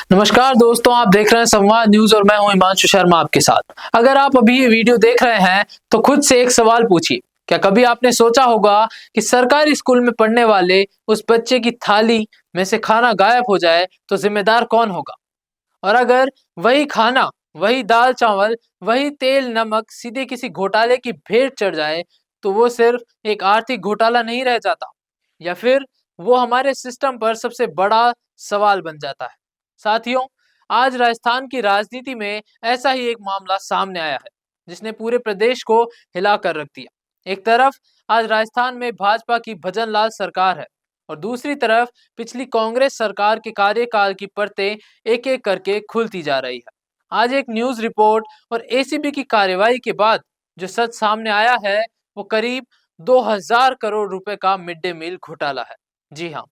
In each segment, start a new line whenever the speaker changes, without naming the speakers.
नमस्कार दोस्तों, आप देख रहे हैं संवाद न्यूज और मैं हूं हिमांशु शर्मा आपके साथ। अगर आप अभी ये वीडियो देख रहे हैं तो खुद से एक सवाल पूछिए, क्या कभी आपने सोचा होगा कि सरकारी स्कूल में पढ़ने वाले उस बच्चे की थाली में से खाना गायब हो जाए तो जिम्मेदार कौन होगा? और अगर वही खाना, वही दाल चावल, वही तेल नमक सीधे किसी घोटाले की भेंट चढ़ जाए तो वो सिर्फ एक आर्थिक घोटाला नहीं रह जाता, या फिर वो हमारे सिस्टम पर सबसे बड़ा सवाल बन जाता है। साथियों, आज राजस्थान की राजनीति में ऐसा ही एक मामला सामने आया है जिसने पूरे प्रदेश को हिला कर रख दिया। एक तरफ आज राजस्थान में भाजपा की भजन लाल सरकार है और दूसरी तरफ पिछली कांग्रेस सरकार के कार्यकाल की परतें एक एक करके खुलती जा रही है। आज एक न्यूज रिपोर्ट और एसीबी की कार्रवाई के बाद जो सच सामने आया है वो करीब 2000 करोड़ रुपए का मिड डे मील घोटाला है। जी हाँ,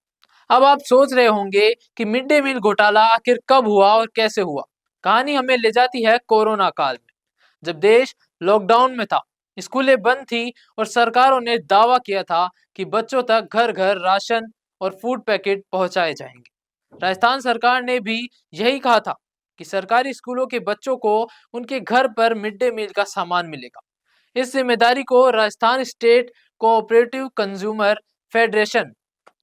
अब आप सोच रहे होंगे कि मिड डे मील घोटाला आखिर कब हुआ और कैसे हुआ। कहानी हमें ले जाती है कोरोना काल में, जब देश लॉकडाउन में था, स्कूलें बंद थी और सरकारों ने दावा किया था कि बच्चों तक घर घर राशन और फूड पैकेट पहुंचाए जाएंगे। राजस्थान सरकार ने भी यही कहा था कि सरकारी स्कूलों के बच्चों को उनके घर पर मिड डे मील का सामान मिलेगा। इस जिम्मेदारी को Rajasthan state cooperative consumer federation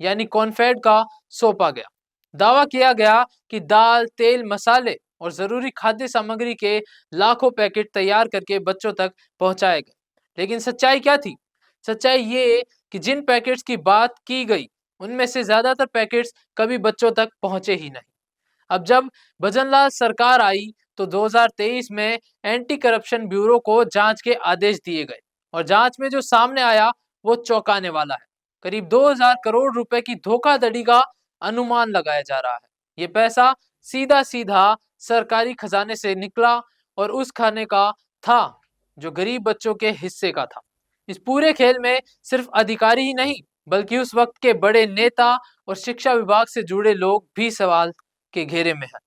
यानी कॉन्फेड का सौंपा गया। दावा किया गया कि दाल, तेल, मसाले और जरूरी खाद्य सामग्री के लाखों पैकेट तैयार करके बच्चों तक पहुंचाए गए। लेकिन सच्चाई क्या थी? सच्चाई ये कि जिन पैकेट्स की बात की गई उनमें से ज्यादातर पैकेट्स कभी बच्चों तक पहुंचे ही नहीं। अब जब भजनलाल सरकार आई तो 2023 में एंटी करप्शन ब्यूरो को जांच के आदेश दिए गए और जांच में जो सामने आया वो चौंकाने वाला है। करीब 2000 करोड़ रुपए की धोखाधड़ी का अनुमान लगाया जा रहा है। ये पैसा सीधा सीधा सरकारी खजाने से निकला और उस खाने का था जो गरीब बच्चों के हिस्से का था। इस पूरे खेल में सिर्फ अधिकारी ही नहीं बल्कि उस वक्त के बड़े नेता और शिक्षा विभाग से जुड़े लोग भी सवाल के घेरे में है।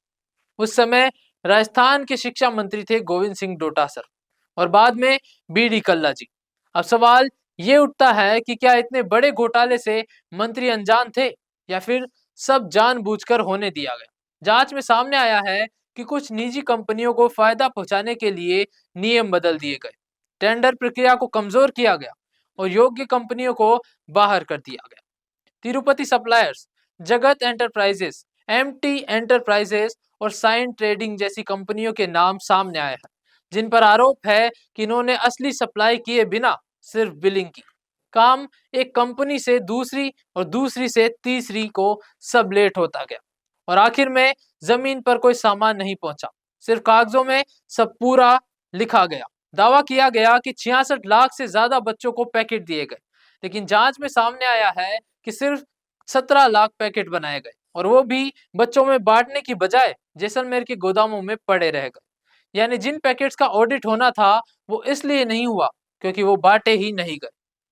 उस समय राजस्थान के शिक्षा मंत्री थे गोविंद सिंह डोटासरा और बाद में बीडी कल्ला जी। अब सवाल ये उठता है कि क्या इतने बड़े घोटाले से मंत्री अनजान थे या फिर सब जानबूझकर होने दिया गया? जांच में सामने आया है कि कुछ निजी कंपनियों को फायदा पहुंचाने के लिए नियम बदल दिए गए, टेंडर प्रक्रिया को कमजोर किया गया और योग्य कंपनियों को बाहर कर दिया गया। तिरुपति सप्लायर्स, जगत एंटरप्राइजेस, एमटी एंटरप्राइजेस और साइन ट्रेडिंग जैसी कंपनियों के नाम सामने आए हैं, जिन पर आरोप है कि इन्होंने असली सप्लाई किए बिना सिर्फ बिलिंग की। काम एक कंपनी से दूसरी और दूसरी से तीसरी को सब लेट होता गया और आखिर में जमीन पर कोई सामान नहीं पहुंचा, सिर्फ कागजों में सब पूरा लिखा गया। दावा किया गया कि 66 लाख से ज्यादा बच्चों को पैकेट दिए गए, लेकिन जांच में सामने आया है कि सिर्फ 17 लाख पैकेट बनाए गए और वो भी बच्चों में बांटने की बजाय जैसलमेर के गोदामों में पड़े रह गए। यानी जिन पैकेट्स का ऑडिट होना था वो इसलिए नहीं हुआ क्योंकि वो बांटे ही नहीं गए।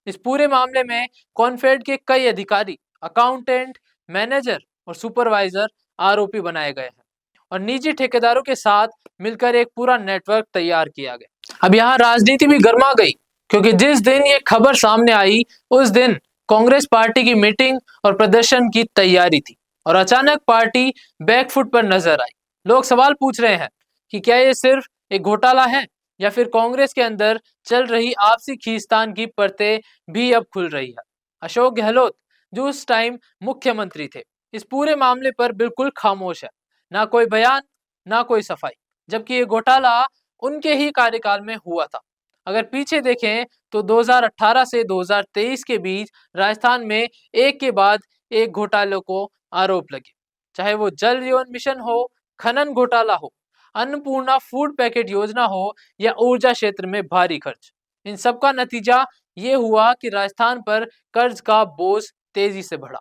इस पूरे मामले में कॉन्फेड के कई अधिकारी, अकाउंटेंट, मैनेजर और सुपरवाइजर आरोपी बनाए गए हैं और निजी ठेकेदारों के साथ मिलकर एक पूरा नेटवर्क तैयार किया गया। अब यहाँ राजनीति भी गर्मा गई क्योंकि जिस दिन ये खबर सामने आई उस दिन कांग्रेस पार्टी की मीटिंग और प्रदर्शन की तैयारी थी और अचानक पार्टी बैकफुट पर नजर आई। लोग सवाल पूछ रहे हैं कि क्या ये सिर्फ एक घोटाला है या फिर कांग्रेस के अंदर चल रही आपसी खींचतान की परतें भी अब खुल रही है। अशोक गहलोत जो उस टाइम मुख्यमंत्री थे, इस पूरे मामले पर बिल्कुल खामोश है। ना कोई बयान, ना कोई सफाई, जबकि ये घोटाला उनके ही कार्यकाल में हुआ था। अगर पीछे देखें तो 2018 से 2023 के बीच राजस्थान में एक के बाद एक घोटालों को आरोप लगे, चाहे वो जल जीवन मिशन हो, खनन घोटाला हो, अन्नपूर्णा फूड पैकेट योजना हो या ऊर्जा क्षेत्र में भारी खर्च। इन सब का नतीजा ये हुआ कि राजस्थान पर कर्ज का बोझ तेजी से बढ़ा।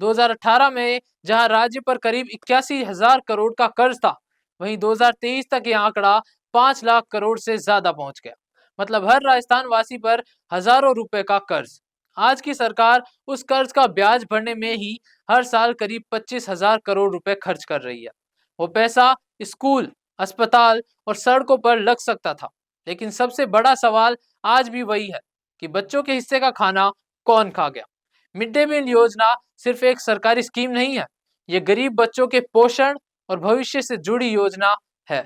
2018 में जहां राज्य पर करीब 81,000 करोड़ का कर्ज था, वहीं 2023 तक ये आंकड़ा 5 लाख करोड़ से ज्यादा पहुंच गया। मतलब हर राजस्थान वासी पर हजारों रुपए का कर्ज। आज की सरकार उस कर्ज का ब्याज भरने में ही हर साल करीब 25,000 करोड़ रुपए खर्च कर रही है। वो पैसा स्कूल, अस्पताल और सड़कों पर लग सकता था, लेकिन सबसे बड़ा सवाल आज भी वही है कि बच्चों के हिस्से का खाना कौन खा गया। मिड डे मील योजना सिर्फ एक सरकारी स्कीम नहीं है, ये गरीब बच्चों के पोषण और भविष्य से जुड़ी योजना है।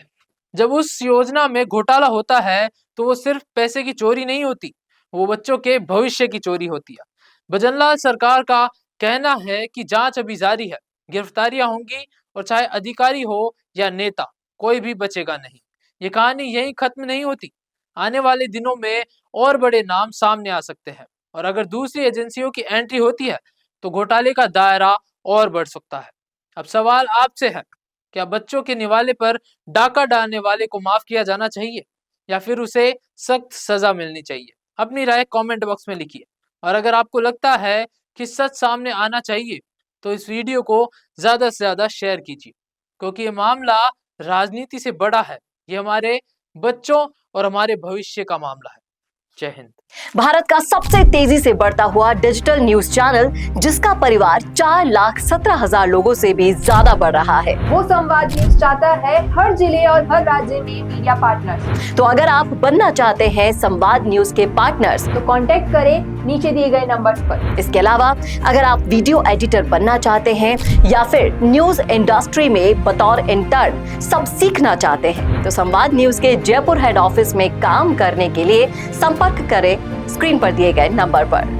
जब उस योजना में घोटाला होता है तो वो सिर्फ पैसे की चोरी नहीं होती, वो बच्चों के भविष्य की चोरी होती है। भजनलाल सरकार का कहना है कि जांच अभी जारी है, गिरफ्तारियां होंगी और चाहे अधिकारी हो या नेता, कोई भी बचेगा नहीं। ये कहानी यहीं खत्म नहीं होती। आने वाले दिनों में और बड़े नाम सामने आ सकते हैं और अगर दूसरी एजेंसियों की एंट्री होती है तो घोटाले का दायरा और बढ़ सकता है। अब सवाल आपसे है, क्या बच्चों के निवाले पर डाका डालने वाले को माफ किया जाना चाहिए या फिर उसे सख्त सजा मिलनी चाहिए? अपनी राय कमेंट बॉक्स में लिखिए। और अगर आपको लगता है कि सच सामने आना चाहिए तो इस वीडियो को ज्यादा से ज्यादा शेयर कीजिए, क्योंकि ये मामला राजनीति से बड़ा है। ये हमारे बच्चों और हमारे भविष्य का मामला है। जय हिंद।
भारत का सबसे तेजी से बढ़ता हुआ डिजिटल न्यूज चैनल, जिसका परिवार 4,17,000 लोगों से भी ज्यादा बढ़ रहा है,
वो संवाद न्यूज चाहता है हर जिले और हर राज्य में मीडिया पार्टनर्स।
तो अगर आप बनना चाहते हैं संवाद न्यूज के पार्टनर्स,
तो कांटेक्ट करें नीचे दिए गए नंबर्स पर।
इसके अलावा अगर आप वीडियो एडिटर बनना चाहते हैं या फिर न्यूज इंडस्ट्री में बतौर इंटर्न सब सीखना चाहते हैं, तो संवाद न्यूज के जयपुर हेड ऑफिस में काम करने के लिए संपर्क करें स्क्रीन पर दिए गए नंबर पर।